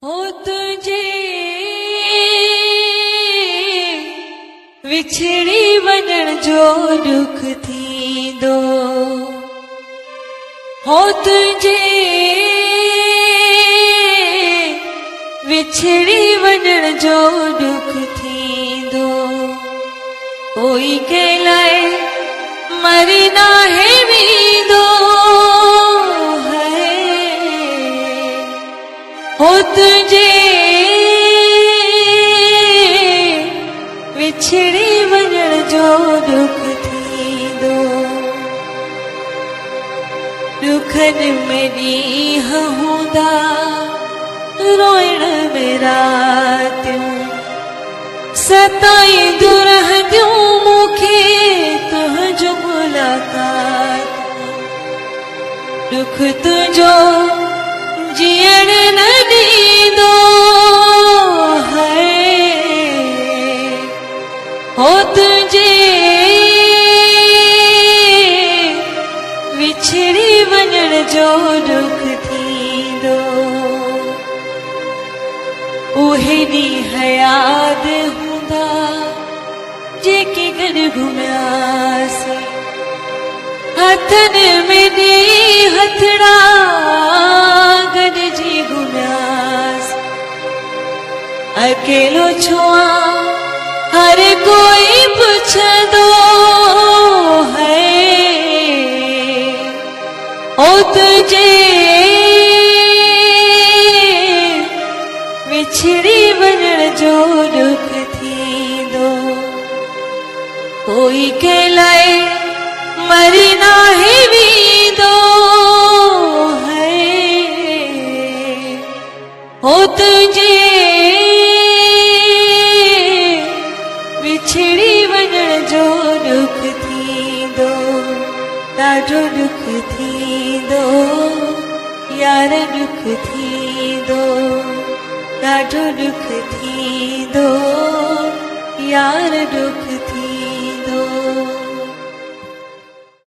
हो तुझे विछड़ी वञण जो दुख थींदो, हो तुझे विछड़ी वञण जो दुख थींदो, कोई कंहिं लाइ मरी नाहे वेंदो है। हो तुझे विछड़ी वञण जो दुख थींदो, दुखनि में ॾींहं हूंदा, रोइण में रातियूं, सताईंदियूं रहंदियूं मूंखे तुंहिंजो मुलाक़ात। दुख तुंहिंजो जीअण न ॾींदो है, हो तुझे विछड़ी वञण जो दुख थींदो। उहे ॾींहं यादि हूंदा जेके गॾु घुमियासीं, हथनि में ॾेई हथड़ा गॾिजी घुमियासीं। अकेलो छो आं हर कोई पुछंदो है, ओ तुझे विछड़ी वञण जो दुख थींदो, कोई कंहिं लाइ मरी नाहे वेंदो है। हो तुझे विछड़ी वञण जो दुख थींदो, ॾाढो दुख थींदो यार, दुख थींदो, ॾाढो दुख थींदो यार, दुख थींदो।